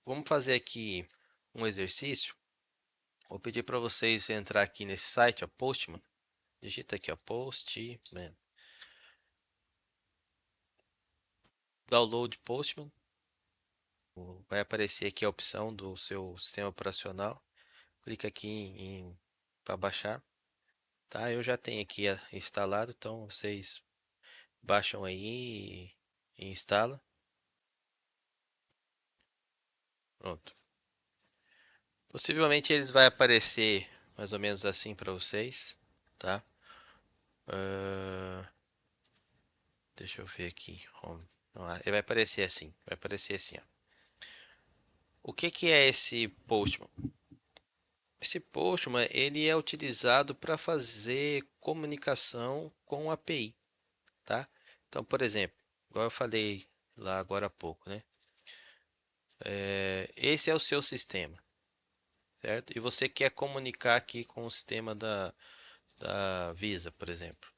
Vamos fazer aqui um exercício. Vou pedir para vocês entrar aqui nesse site, ó, Postman. Digita aqui, ó, Postman. Download Postman. Vai aparecer aqui a opção do seu sistema operacional. Clica aqui em para baixar. Tá? Eu já tenho aqui instalado, então vocês baixam aí e instala. Pronto. Possivelmente eles vai aparecer mais ou menos assim para vocês, tá? Ah, deixa eu ver aqui. Home. Ele vai aparecer assim. Vai aparecer assim, ó. O que que é esse Postman? Esse Postman ele é utilizado para fazer comunicação com a API, tá? Então, por exemplo, igual eu falei lá agora há pouco, né? Esse é o seu sistema, certo? E você quer comunicar aqui com o sistema da Visa, por exemplo,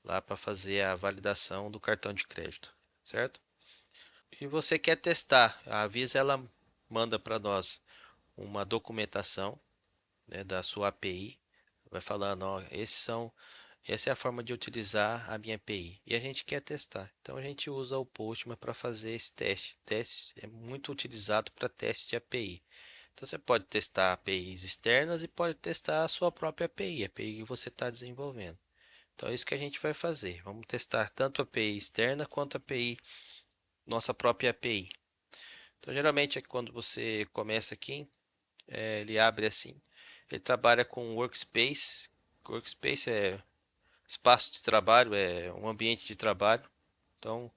lá para fazer a validação do cartão de crédito, certo? E você quer testar, a Visa ela manda para nós uma documentação, né, da sua API, vai falando, ó, essa é a forma de utilizar a minha API e a gente quer testar. Então a gente usa o Postman para fazer esse teste. Teste é muito utilizado para teste de API. Então você pode testar APIs externas e pode testar a sua própria API, a API que você está desenvolvendo. Então é isso que a gente vai fazer. Vamos testar tanto a API externa quanto a API, nossa própria API. Então geralmente é quando você começa aqui, ele abre assim. Ele trabalha com Workspace. Workspace é espaço de trabalho, é um ambiente de trabalho. Então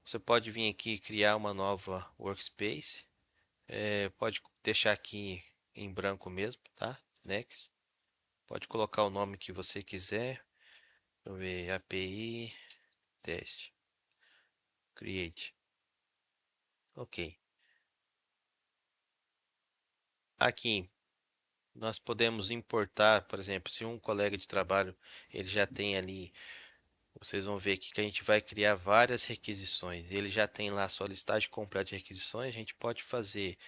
você pode vir aqui e criar uma nova Workspace. Pode deixar aqui em branco mesmo, tá? Next. Pode colocar o nome que você quiser. Deixa eu ver, API teste. Create. Ok. Aqui nós podemos importar, por exemplo, se um colega de trabalho ele já tem ali, vocês vão ver aqui que a gente vai criar várias requisições. Ele já tem lá a sua listagem completa de requisições. A gente pode fazer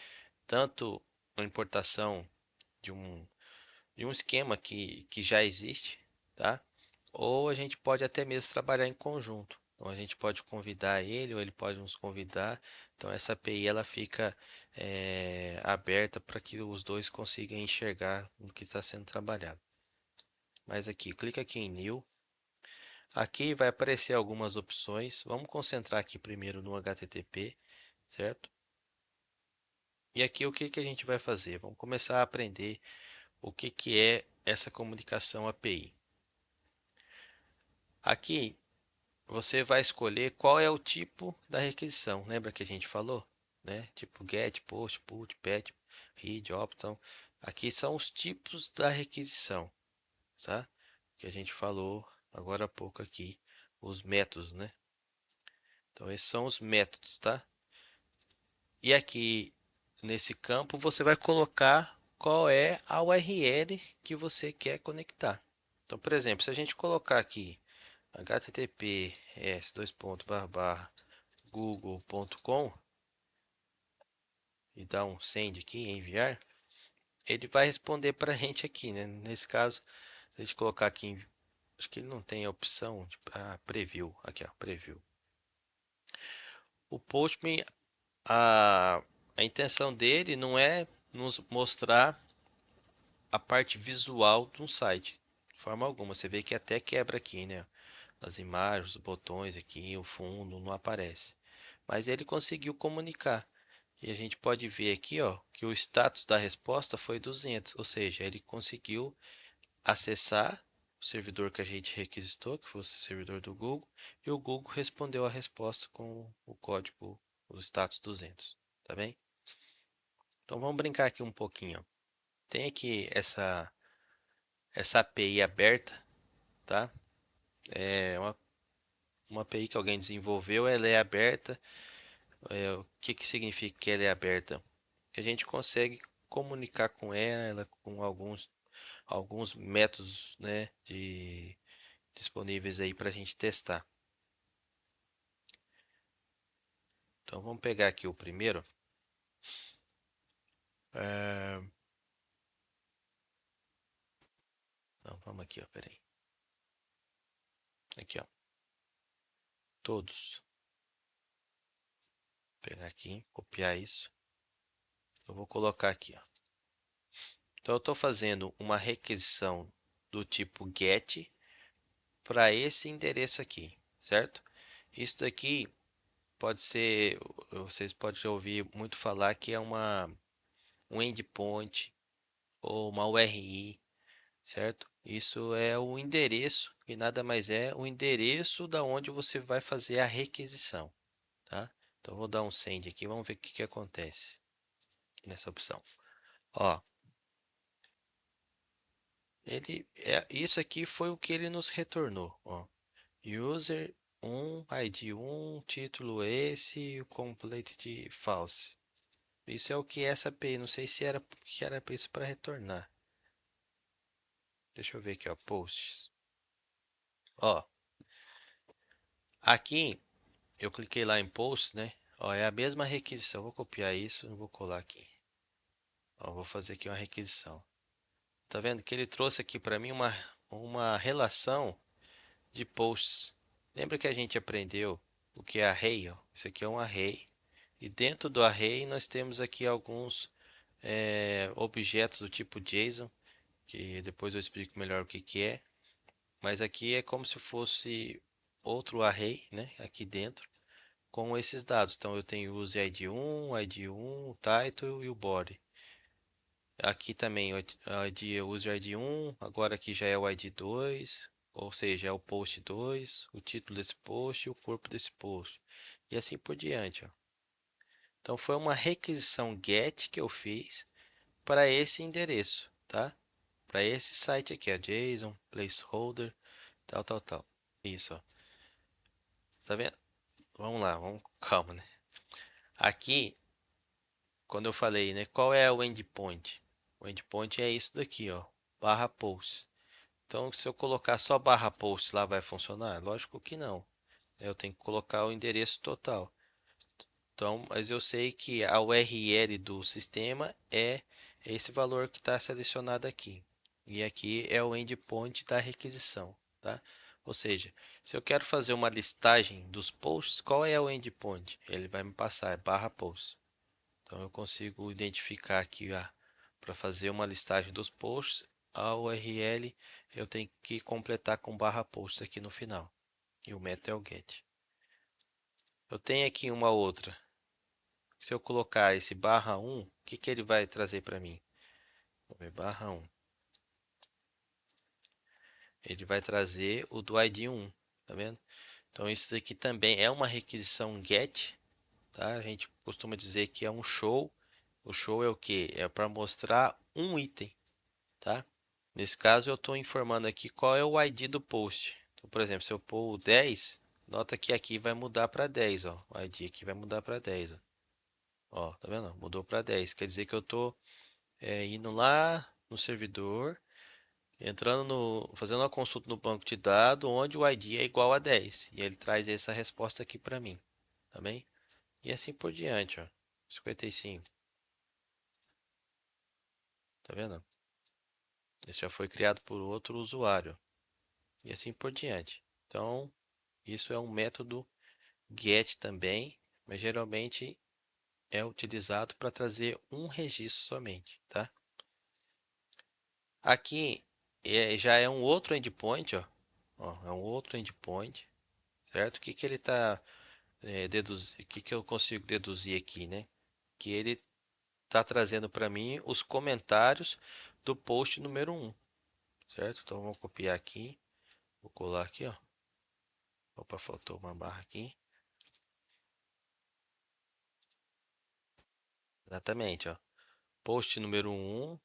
tanto a importação de um esquema que já existe, tá? Ou a gente pode até mesmo trabalhar em conjunto. Então a gente pode convidar ele ou ele pode nos convidar. Então essa API ela fica aberta para que os dois consigam enxergar o que está sendo trabalhado. Mas aqui, clica aqui em New. Aqui vai aparecer algumas opções. Vamos concentrar aqui primeiro no HTTP, certo? E aqui o que que a gente vai fazer? Vamos começar a aprender o que que é essa comunicação API. Aqui você vai escolher qual é o tipo da requisição. Lembra que a gente falou, né? Tipo get, post, put, pet, read, opt. Então, aqui são os tipos da requisição, tá? Que a gente falou agora há pouco aqui, os métodos, né? Então, esses são os métodos, tá? E aqui nesse campo você vai colocar qual é a URL que você quer conectar. Então, por exemplo, se a gente colocar aqui https://google.com e dar um send aqui, enviar, ele vai responder para a gente aqui, né? Nesse caso, se a gente colocar aqui, acho que ele não tem a opção de preview, aqui ó, preview. O Postman, a, a intenção dele não é nos mostrar a parte visual de um site, de forma alguma. Você vê que até quebra aqui, né? As imagens, os botões aqui, o fundo não aparece. Mas ele conseguiu comunicar. E a gente pode ver aqui, ó, que o status da resposta foi 200, ou seja, ele conseguiu acessar o servidor que a gente requisitou, que fosse o servidor do Google, e o Google respondeu a resposta com o código, o status 200, tá bem? Então vamos brincar aqui um pouquinho. Tem aqui essa API aberta, tá? É uma API que alguém desenvolveu, ela é aberta. O que que significa que ela é aberta? Que a gente consegue comunicar com ela com alguns métodos, né, disponíveis aí para a gente testar. Então vamos pegar aqui o primeiro. É, não, vamos aqui, ó, peraí. Aqui, ó, todos. Vou pegar aqui, copiar isso. Eu vou colocar aqui, ó. Então eu estou fazendo uma requisição do tipo get para esse endereço aqui, certo? Isso daqui pode ser, vocês podem ouvir muito falar que é um endpoint ou uma URI, certo? Isso é o endereço e nada mais é o endereço da onde você vai fazer a requisição, tá? Então vou dar um send aqui, vamos ver o que que acontece nessa opção. Ó, isso aqui foi o que ele nos retornou, ó. User 1, ID 1, título esse, o complete de false. Isso é o que essa API, não sei se era que era isso para retornar. Deixa eu ver aqui, ó, posts. Ó, aqui eu cliquei lá em posts, né? Ó, é a mesma requisição. Vou copiar isso, vou colar aqui. Ó, vou fazer aqui uma requisição. Tá vendo que ele trouxe aqui para mim uma relação de posts. Lembra que a gente aprendeu o que é array, ó? Isso aqui é um array. E dentro do array nós temos aqui alguns objetos do tipo JSON, que depois eu explico melhor o que que é. Mas aqui é como se fosse outro array, né? Aqui dentro, com esses dados. Então eu tenho use ID1, o title e o body. Aqui também o ID, user ID1, agora aqui já é o ID2, ou seja, é o post 2, o título desse post e o corpo desse post. E assim por diante, ó. Então foi uma requisição GET que eu fiz para esse endereço, tá? Para esse site aqui, ó, JSON, placeholder, tal, tal, tal. Isso, ó. Tá vendo? Vamos lá, vamos calma, né? Aqui, quando eu falei, né, qual é o endpoint? O endpoint é isso daqui, ó, barra post. Então, se eu colocar só barra post lá, vai funcionar? Lógico que não. Eu tenho que colocar o endereço total. Então, mas eu sei que a URL do sistema é esse valor que está selecionado aqui. E aqui é o endpoint da requisição, tá? Ou seja, se eu quero fazer uma listagem dos posts, qual é o endpoint? Ele vai me passar, é barra post. Então eu consigo identificar aqui para fazer uma listagem dos posts, a URL eu tenho que completar com barra post aqui no final. E o método é o get. Eu tenho aqui uma outra. Se eu colocar esse barra 1, o que que ele vai trazer para mim? Vou ver, barra 1. Ele vai trazer o do ID 1, tá vendo? Então isso daqui também é uma requisição get, tá? A gente costuma dizer que é um show. O show é o que? É para mostrar um item, tá? Nesse caso eu estou informando aqui qual é o ID do post. Então, por exemplo, se eu pôr o 10, nota que aqui vai mudar para 10, ó. O ID aqui vai mudar para 10, ó. Ó, tá vendo? Mudou para 10. Quer dizer que eu estou indo lá no servidor, entrando fazendo uma consulta no banco de dados, onde o ID é igual a 10. E ele traz essa resposta aqui para mim, tá bem? E assim por diante, ó. 55, tá vendo? Esse já foi criado por outro usuário. E assim por diante. Então, isso é um método get também, mas geralmente é utilizado para trazer um registro somente, tá? Aqui já é um outro endpoint, ó. Ó, é um outro endpoint, certo? O que que ele está o que que eu consigo deduzir aqui, né? Que ele está trazendo para mim os comentários do post número 1, certo? Então vamos copiar aqui, vou colar aqui, ó. Opa, faltou uma barra aqui. Exatamente, ó. Post número 1,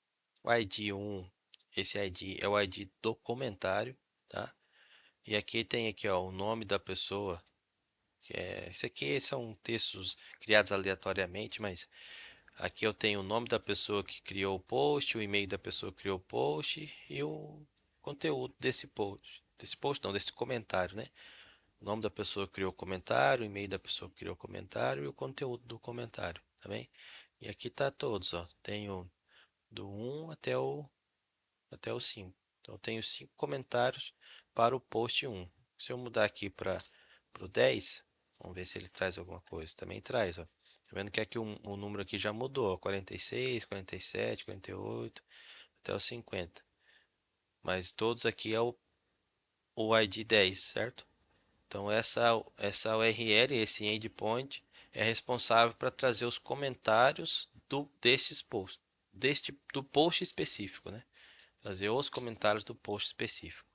o ID 1, esse ID é o ID do comentário, tá? E aqui tem aqui, ó, o nome da pessoa, isso aqui são textos criados aleatoriamente, mas aqui eu tenho o nome da pessoa que criou o post, o e-mail da pessoa que criou o post e o conteúdo desse post não, desse comentário, né? O nome da pessoa que criou o comentário, o e-mail da pessoa que criou o comentário e o conteúdo do comentário, tá bem? E aqui tá todos, ó. Tenho do 1 até o 5. Então eu tenho 5 comentários para o post 1. Se eu mudar aqui para o 10, vamos ver se ele traz alguma coisa. Também traz, ó. Tá vendo que aqui o número aqui já mudou, ó. 46, 47, 48, até o 50. Mas todos aqui é o ID 10, certo? Então essa URL, esse endpoint, é responsável para trazer os comentários destes posts, do post específico, né? Trazer os comentários do post específico.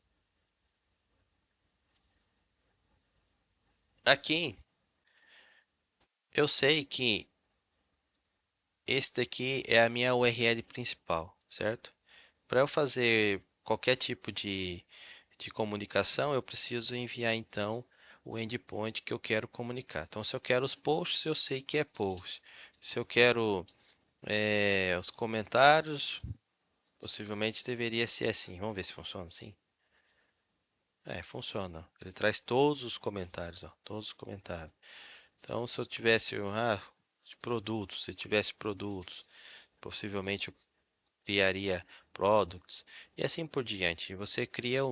Aqui eu sei que esse daqui é a minha URL principal, certo? Para eu fazer qualquer tipo de comunicação, eu preciso enviar então o endpoint que eu quero comunicar. Então, se eu quero os posts, eu sei que é post. Se eu quero os comentários, possivelmente deveria ser assim. Vamos ver se funciona assim. Funciona. Ele traz todos os comentários, ó, todos os comentários. Então, se eu tivesse de produtos, se tivesse produtos, possivelmente eu criaria products e assim por diante. Você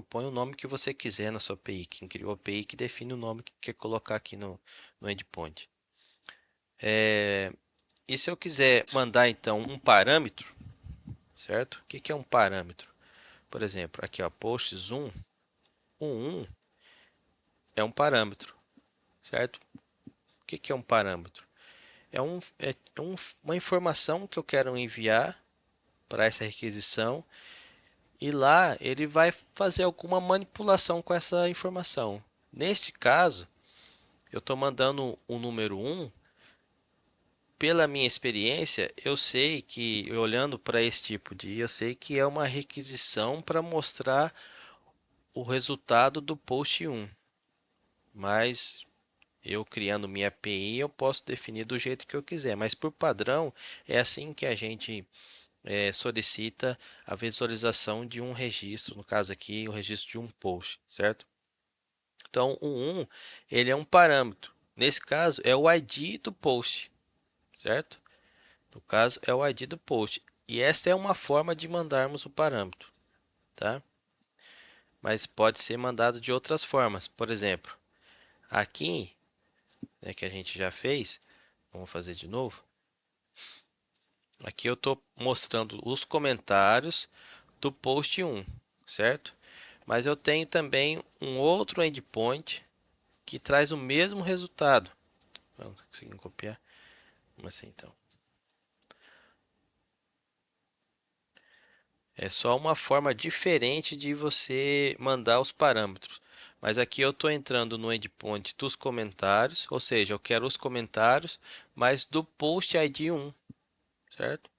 põe o nome que você quiser na sua API. Quem criou a API que define o nome que quer colocar aqui no endpoint. E se eu quiser mandar então um parâmetro, certo? O que é um parâmetro? Por exemplo, aqui ó, post zoom, o 1 é um parâmetro, certo? O que é um parâmetro? Uma informação que eu quero enviar para essa requisição e lá ele vai fazer alguma manipulação com essa informação. Neste caso, eu estou mandando o número 1. Pela minha experiência, eu sei que, olhando para esse tipo eu sei que é uma requisição para mostrar o resultado do post 1. Mas eu criando minha API, eu posso definir do jeito que eu quiser. Mas por padrão, é assim que a gente solicita a visualização de um registro, no caso aqui, o registro de um post, certo? Então, o 1, ele é um parâmetro. Nesse caso, é o ID do post, certo? No caso, é o ID do post. E esta é uma forma de mandarmos o parâmetro, tá? Mas pode ser mandado de outras formas. Por exemplo, aqui, né, que a gente já fez, vamos fazer de novo. Aqui eu estou mostrando os comentários do post 1, certo? Mas eu tenho também um outro endpoint que traz o mesmo resultado. Não consegui copiar. Como assim então? É só uma forma diferente de você mandar os parâmetros. Mas aqui eu estou entrando no endpoint dos comentários, ou seja, eu quero os comentários, mas do post ID 1, certo?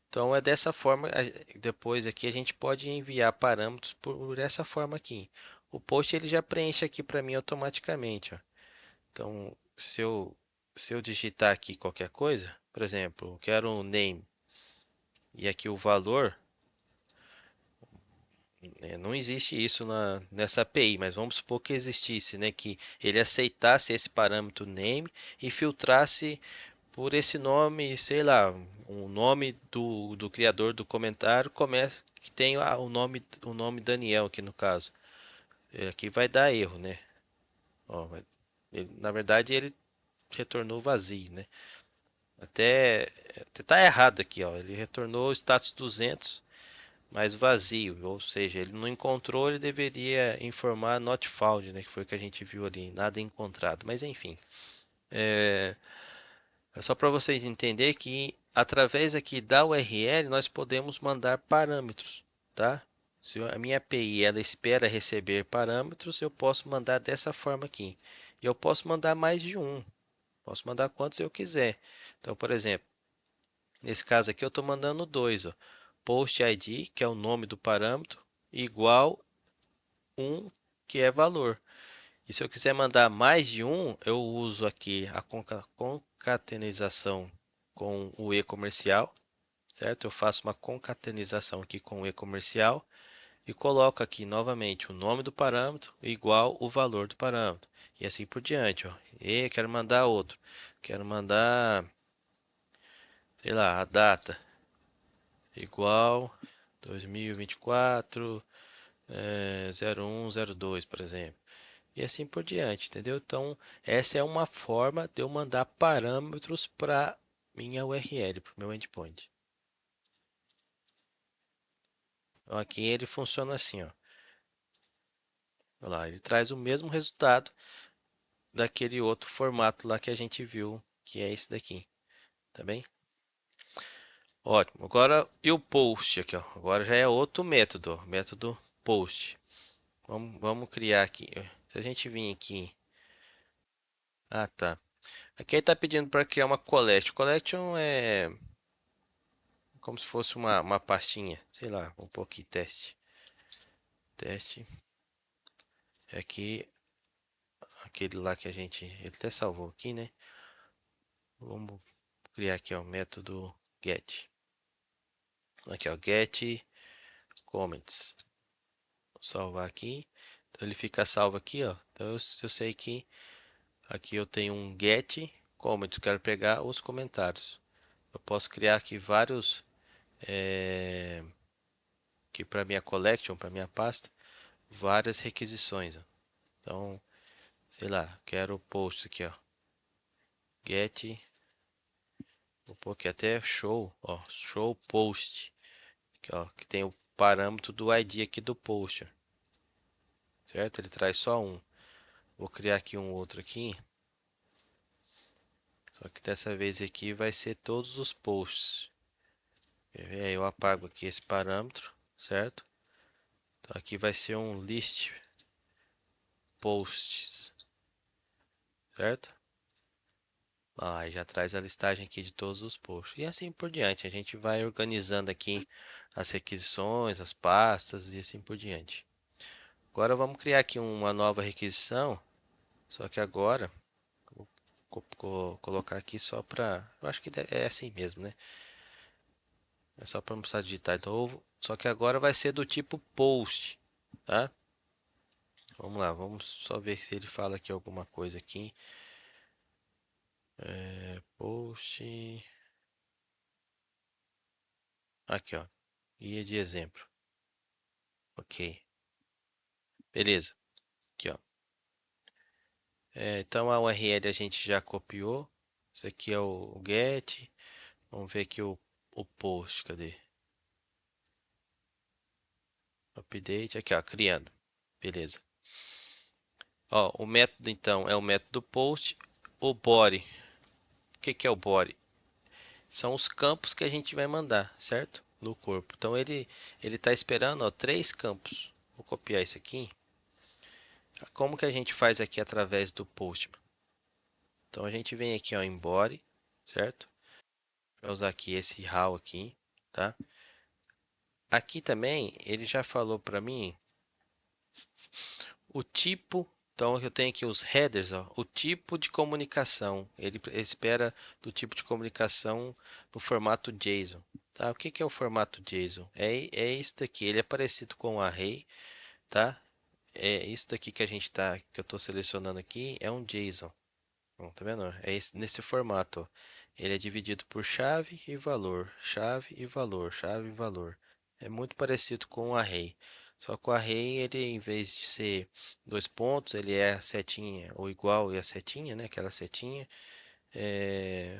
Então é dessa forma, depois aqui a gente pode enviar parâmetros por essa forma aqui. O post ele já preenche aqui para mim automaticamente, ó. Então, se eu digitar aqui qualquer coisa, por exemplo, eu quero um name e aqui o valor, não existe isso nessa API, mas vamos supor que existisse, né, que ele aceitasse esse parâmetro name e filtrasse por esse nome, sei lá, o nome do criador do comentário começa que tem o nome Daniel aqui no caso. Aqui vai dar erro, né? Ó, na verdade ele retornou vazio, né? Até tá errado aqui, ó. Ele retornou o status 200, mas vazio, ou seja, ele não encontrou, ele deveria informar not found, né? Que foi o que a gente viu ali, nada encontrado. Mas enfim, é só para vocês entenderem que através aqui da URL nós podemos mandar parâmetros, tá? Se a minha API ela espera receber parâmetros, eu posso mandar dessa forma aqui. E eu posso mandar mais de um, posso mandar quantos eu quiser. Então, por exemplo, nesse caso aqui eu estou mandando dois, ó. Post ID, que é o nome do parâmetro, igual um que é valor. E se eu quiser mandar mais de um, eu uso aqui a concatenação com o e-comercial, certo? Eu faço uma concatenação aqui com o e-comercial e coloco aqui novamente o nome do parâmetro igual o valor do parâmetro. E assim por diante, ó. E quero mandar outro. Quero mandar sei lá, a data igual 2024, 0102, por exemplo. E assim por diante, entendeu? Então, essa é uma forma de eu mandar parâmetros para minha URL, para o meu endpoint. Então, aqui ele funciona assim, ó. Olha lá, ele traz o mesmo resultado daquele outro formato lá que a gente viu, que é esse daqui, tá bem? Ótimo. Agora, e o post aqui, ó. Agora já é outro método, ó, método post. Vamos criar aqui. Se a gente vir aqui, ah, tá. Aqui ele está pedindo para criar uma collection. Collection é como se fosse uma pastinha. Sei lá, vamos pôr aqui teste. Teste. É aqui, aquele lá que a gente. Ele até salvou aqui, né? Vamos criar aqui, ó, o método get. Aqui, ó, get comments. Vou salvar aqui. Então ele fica salvo aqui, ó. Então eu sei que aqui eu tenho um get comment. Quero pegar os comentários. Eu posso criar aqui vários. Que para minha collection, para minha pasta, várias requisições, ó. Então, sei lá, quero o post aqui, ó. Get, vou pôr aqui até show, ó, show post, aqui, ó, que tem o parâmetro do ID aqui do post, ó, certo? Ele traz só um. Vou criar aqui um outro aqui, só que dessa vez aqui vai ser todos os posts. Quer ver? Aí eu apago aqui esse parâmetro, certo? Então aqui vai ser um list posts, certo? Aí já traz a listagem aqui de todos os posts. E assim por diante. A gente vai organizando aqui as requisições, as pastas e assim por diante. Agora vamos criar aqui uma nova requisição. Só que agora, vou colocar aqui só para... Eu acho que é assim mesmo, né? É só para não precisar digitar de novo. Só que agora vai ser do tipo post, tá? Vamos lá, vamos só ver se ele fala aqui alguma coisa aqui. Post... Aqui, ó. Guia de exemplo. Ok. Beleza. Aqui, ó. Então a URL a gente já copiou. Isso aqui é o get. Vamos ver aqui o post. Cadê? Update. Aqui, ó, criando. Beleza. Ó, o método então é o método post. O body. O que que é o body? São os campos que a gente vai mandar, certo? No corpo. Então ele está esperando, ó, 3 campos. Vou copiar isso aqui. Como que a gente faz aqui através do post? Então a gente vem aqui, ó, em body, certo? Vai usar aqui esse how aqui, tá? Aqui também ele já falou para mim o tipo. Então eu tenho aqui os headers, ó, o tipo de comunicação. Ele espera do tipo de comunicação no formato JSON. Tá? O que que é o formato JSON? É isso daqui. Ele é parecido com o array, tá? É isso daqui que que eu estou selecionando aqui é um JSON. Bom, tá vendo? É nesse formato, ó. Ele é dividido por chave e valor, chave e valor, chave e valor. É muito parecido com o array. Só que o array, ele em vez de ser 2 pontos, ele é a setinha, ou igual e a setinha, né? Aquela setinha.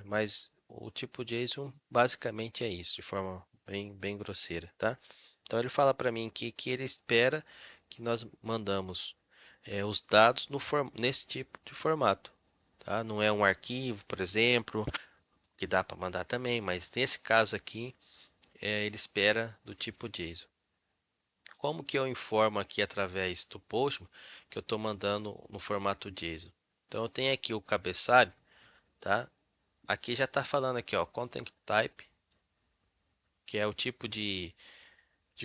Mas o tipo JSON basicamente é isso, de forma bem grosseira, tá? Então ele fala para mim aqui que ele espera que nós mandamos os dados nesse tipo de formato. Tá? Não é um arquivo, por exemplo, que dá para mandar também, mas nesse caso aqui, ele espera do tipo JSON. Como que eu informo aqui através do Postman que eu estou mandando no formato JSON? Então eu tenho aqui o cabeçalho, tá? Aqui já está falando aqui, ó, Content Type, que é o tipo de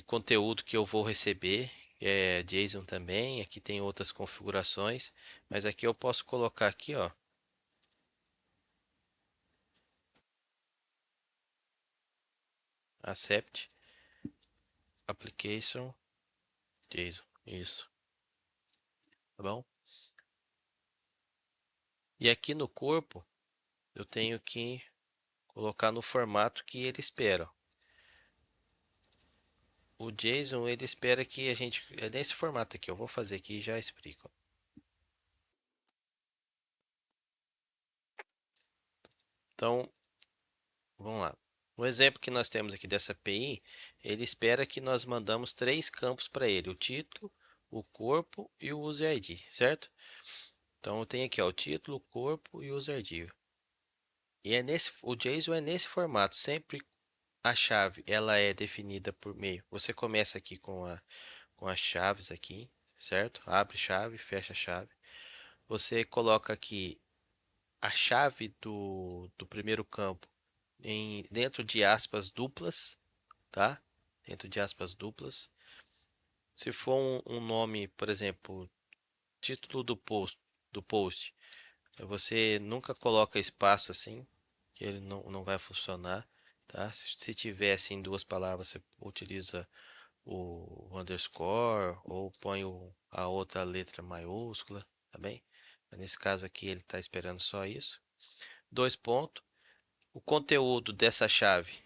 conteúdo que eu vou receber, é JSON também. Aqui tem outras configurações, mas aqui eu posso colocar aqui, ó, Accept Application JSON, isso, tá bom? E aqui no corpo eu tenho que colocar no formato que ele espera. O JSON ele espera que a gente é nesse formato aqui. Eu vou fazer aqui e já explico. Então, vamos lá. No exemplo que nós temos aqui dessa API, ele espera que nós mandamos três campos para ele: o título, o corpo e o user ID, certo? Então, eu tenho aqui ó, o título, o corpo e o user ID. E o JSON é nesse formato. Sempre a chave ela é definida por meio. Você começa aqui com as chaves aqui, certo? Abre chave, fecha chave. Você coloca aqui a chave do primeiro campo dentro de aspas duplas, tá? Dentro de aspas duplas. Se for um nome, por exemplo, título do post, você nunca coloca espaço assim, que ele não vai funcionar, tá? Se tiver assim duas palavras, você utiliza o underscore ou põe a outra letra maiúscula, tá bem? Nesse caso aqui ele está esperando só isso. Dois pontos. O conteúdo dessa chave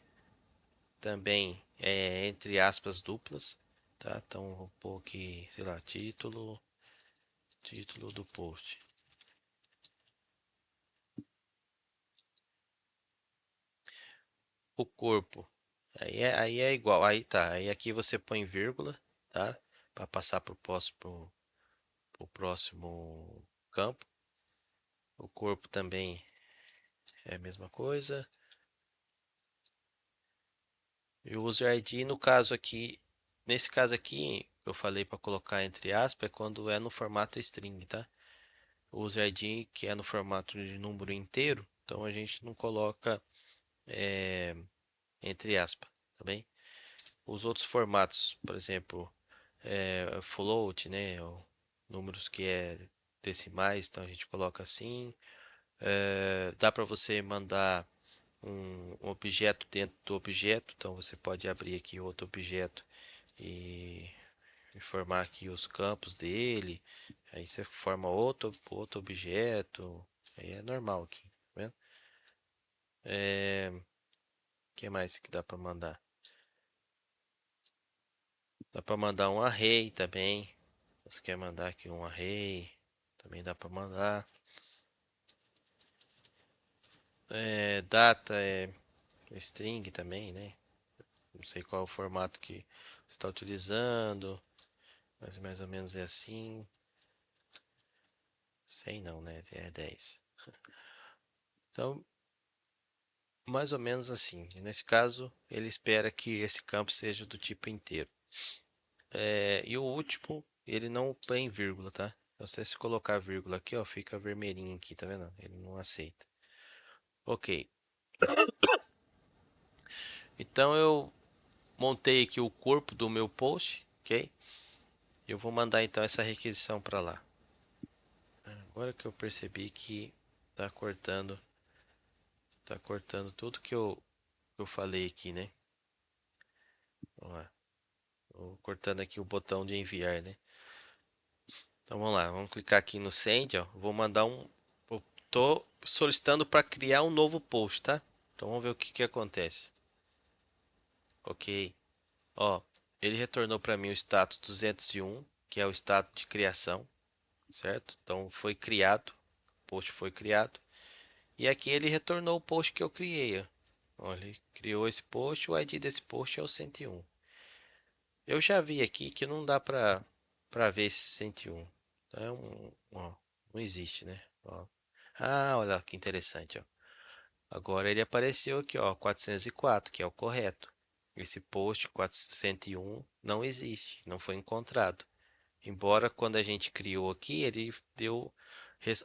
também é entre aspas duplas, tá? Então vou pôr aqui, sei lá, título do post. O corpo, aí é igual, aí tá, aí aqui você põe vírgula, tá? Para passar pro próximo campo. O corpo também é a mesma coisa. E o user ID no caso aqui, nesse caso aqui, eu falei para colocar entre aspas, é quando é no formato string, tá? O user ID que é no formato de número inteiro, então a gente não coloca entre aspas, tá bem? Os outros formatos, por exemplo, float, né? Ou números que é decimais, então a gente coloca assim. Dá para você mandar um objeto dentro do objeto, então você pode abrir aqui outro objeto e formar aqui os campos dele. Aí você forma outro objeto. Aí é normal aqui, tá vendo? Que mais que dá para mandar? Dá para mandar um array também. Você quer mandar aqui um array, também dá para mandar. Data é string também, né? Não sei qual é o formato que você está utilizando, mas mais ou menos é assim. Sei não, né? É 10. Então, mais ou menos assim. Nesse caso, ele espera que esse campo seja do tipo inteiro. E o último, ele não tem vírgula, tá? Então, se colocar vírgula aqui, ó, fica vermelhinho aqui, tá vendo? Ele não aceita. Ok. Então eu montei aqui o corpo do meu post, ok? Eu vou mandar então essa requisição para lá. Agora que eu percebi que tá cortando tudo que eu falei aqui, né? Vamos lá. Vou cortando aqui o botão de enviar, né? Então vamos lá, vamos clicar aqui no send, ó. Vou mandar eu tô solicitando para criar um novo post, tá? Então vamos ver o que que acontece. Ok. Ó, ele retornou para mim o status 201, que é o status de criação, certo? Então foi criado, o post foi criado. E aqui ele retornou o post que eu criei, ó. Olha, ele criou esse post, o ID desse post é o 101. Eu já vi aqui que não dá para ver esse 101. Então, ó, não existe, né? Ó. Ah, olha que interessante, ó. Agora ele apareceu aqui, ó, 404, que é o correto. Esse post 401 não existe, não foi encontrado. Embora quando a gente criou aqui, ele deu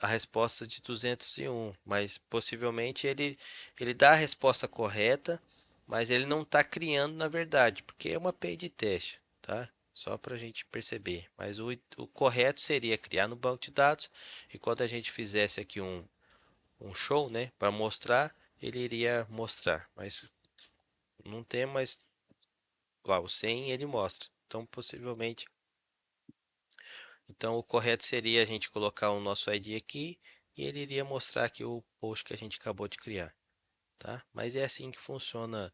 a resposta de 201, mas possivelmente ele dá a resposta correta, mas ele não está criando na verdade, porque é uma API de teste, tá? Só para a gente perceber. Mas o correto seria criar no banco de dados e quando a gente fizesse aqui um show, né, para mostrar, ele iria mostrar. Mas não tem mais lá o 100 ele mostra. Então possivelmente Então, o correto seria a gente colocar o nosso ID aqui e ele iria mostrar aqui o post que a gente acabou de criar. tá? Mas é assim que funciona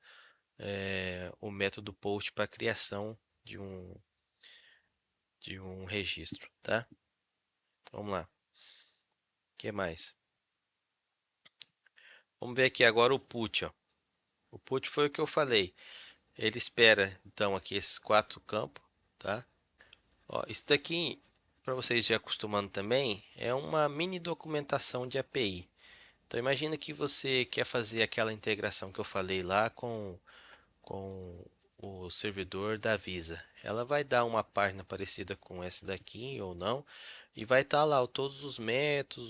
o método POST para criação de um registro, tá? Vamos lá. O que mais? Vamos ver aqui agora o put, ó. O put foi o que eu falei. Ele espera então aqui esses quatro campos, tá? Ó, isso daqui, para vocês já acostumando também, é uma mini documentação de API. Então imagina que você quer fazer aquela integração que eu falei lá com o servidor da Visa. Ela vai dar uma página parecida com essa daqui ou não, e vai estar lá todos os métodos,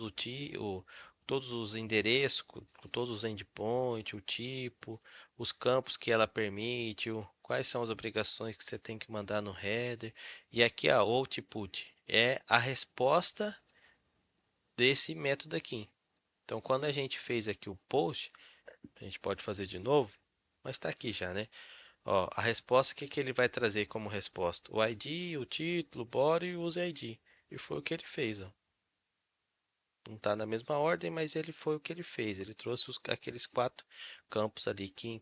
todos os endereços, todos os endpoints, o tipo, os campos que ela permite, quais são as obrigações que você tem que mandar no header. E aqui a output é a resposta desse método aqui. Então, quando a gente fez aqui o post, a gente pode fazer de novo, mas está aqui já, né? Ó, a resposta, o que que ele vai trazer como resposta? O ID, o título, o body e o use ID. E foi o que ele fez, ó. Não está na mesma ordem, mas ele foi o que ele fez. Ele trouxe aqueles quatro campos ali que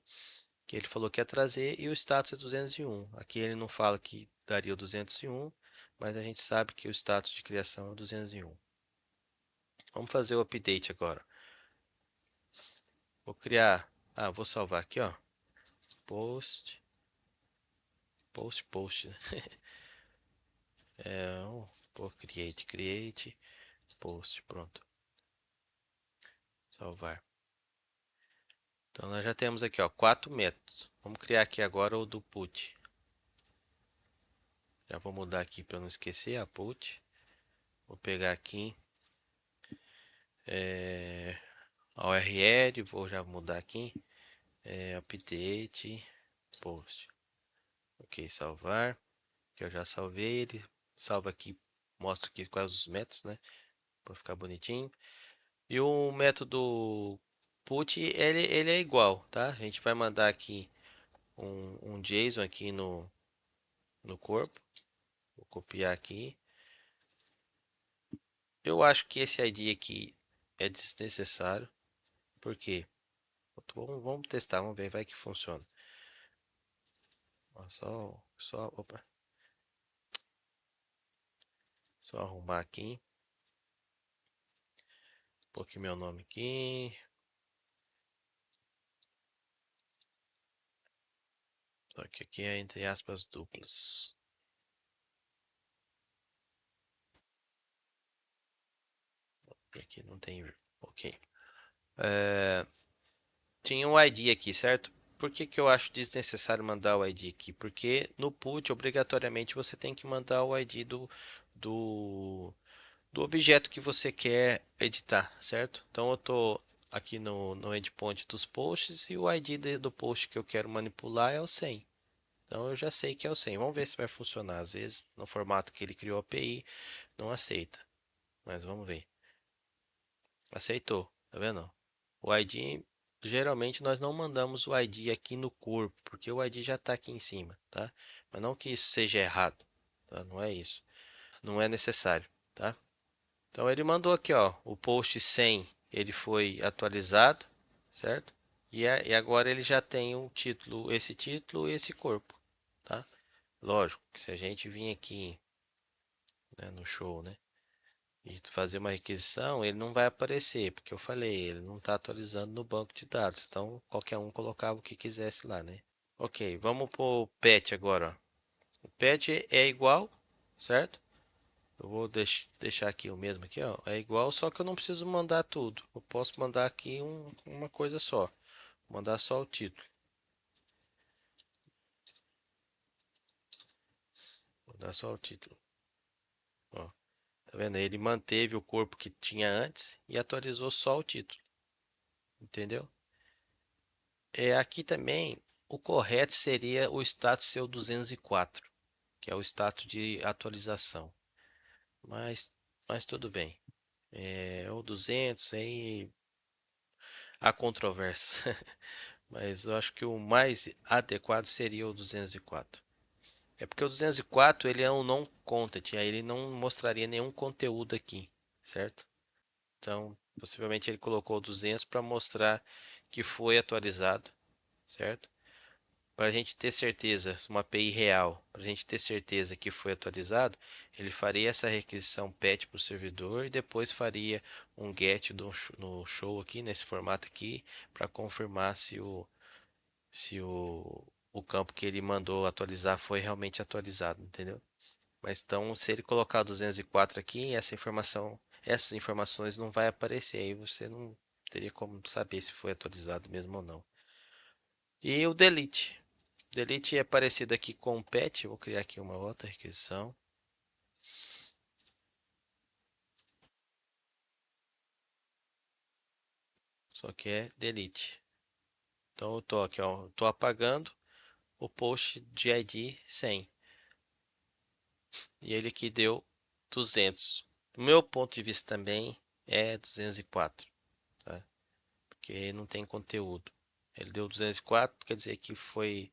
ele falou que ia trazer e o status é 201. Aqui ele não fala que daria o 201, mas a gente sabe que o status de criação é 201. Vamos fazer o update agora. Vou criar, vou salvar aqui, ó. Post, post, né? Create, post, pronto. Salvar. Então nós já temos aqui, ó, quatro métodos. Vamos criar aqui agora o do put. Já vou mudar aqui para não esquecer a put. Vou pegar aqui a URL, vou já mudar aqui, update, post. Ok, salvar. Que eu já salvei ele. Salva aqui, mostra aqui quais os métodos, né? Para ficar bonitinho. E o método put, ele é igual, tá? A gente vai mandar aqui um JSON aqui no corpo. Vou copiar aqui. Eu acho que esse ID aqui é desnecessário. Por quê? Vamos testar, vamos ver, vai que funciona. Ó, opa, só arrumar aqui. Pôr aqui meu nome aqui. Só que aqui é entre aspas duplas. Aqui não tem. Ok. Tinha um ID aqui, certo? Por que que eu acho desnecessário mandar o ID aqui? Porque no put, obrigatoriamente, você tem que mandar o ID do, do objeto que você quer editar, certo? Então eu estou aqui no endpoint dos posts e o ID do post que eu quero manipular é o 100. Então eu já sei que é o 100. Vamos ver se vai funcionar. Às vezes, no formato que ele criou a API, não aceita. Mas vamos ver. Aceitou, tá vendo? O ID, geralmente nós não mandamos o ID aqui no corpo, porque o ID já está aqui em cima, tá? Mas não que isso seja errado, tá? Não é isso. Não é necessário, tá? Então ele mandou aqui, ó, o post 100, ele foi atualizado, certo? E agora ele já tem o título, esse título e esse corpo, tá? Lógico que se a gente vir aqui, né, no show, né, e fazer uma requisição, ele não vai aparecer, porque eu falei, ele não está atualizando no banco de dados. Então, qualquer um colocava o que quisesse lá, né? Ok, vamos para o pet agora. Ó. O pet é igual, certo? Eu vou deixar aqui o mesmo aqui, ó. É igual, só que eu não preciso mandar tudo. Eu posso mandar aqui uma coisa só. Mandar só o título. Mandar só o título. Ó, tá vendo? Ele manteve o corpo que tinha antes e atualizou só o título. Entendeu? Aqui também o correto seria o status ser o 204, que é o status de atualização. Mas, mas tudo bem. O 200 aí há controvérsia. Mas eu acho que o mais adequado seria o 204. É porque o 204 ele é um non content, aí ele não mostraria nenhum conteúdo aqui, certo? Então, possivelmente ele colocou o 200 para mostrar que foi atualizado, certo? Para a gente ter certeza, uma API real, para a gente ter certeza que foi atualizado, ele faria essa requisição PET para o servidor e depois faria um GET no show aqui, nesse formato aqui, para confirmar se o campo que ele mandou atualizar foi realmente atualizado, entendeu? Mas então, se ele colocar o 204 aqui, essas informações não vai aparecer, aí você não teria como saber se foi atualizado mesmo ou não. E o delete. Delete é parecido aqui com o pet. Vou criar aqui uma outra requisição. Só que é delete. Então eu tô aqui, ó, tô apagando o post de ID 100. E ele aqui deu 200. Do meu ponto de vista também é 204, tá? Porque não tem conteúdo. Ele deu 204, quer dizer que foi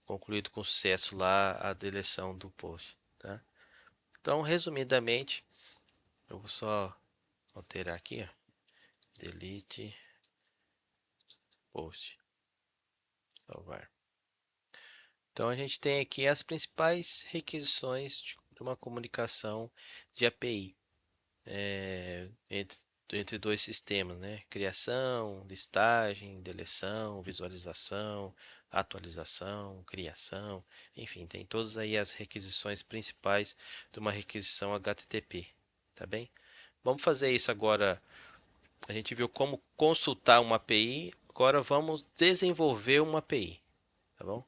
concluído com sucesso lá a deleção do post, tá? Então, resumidamente, eu vou só alterar aqui, ó, delete post, salvar. Então, a gente tem aqui as principais requisições de uma comunicação de API entre dois sistemas, né? Criação, listagem, deleção, visualização, atualização, criação, enfim, tem todas aí as requisições principais de uma requisição HTTP, tá bem? Vamos fazer isso agora. A gente viu como consultar uma API, agora vamos desenvolver uma API, tá bom?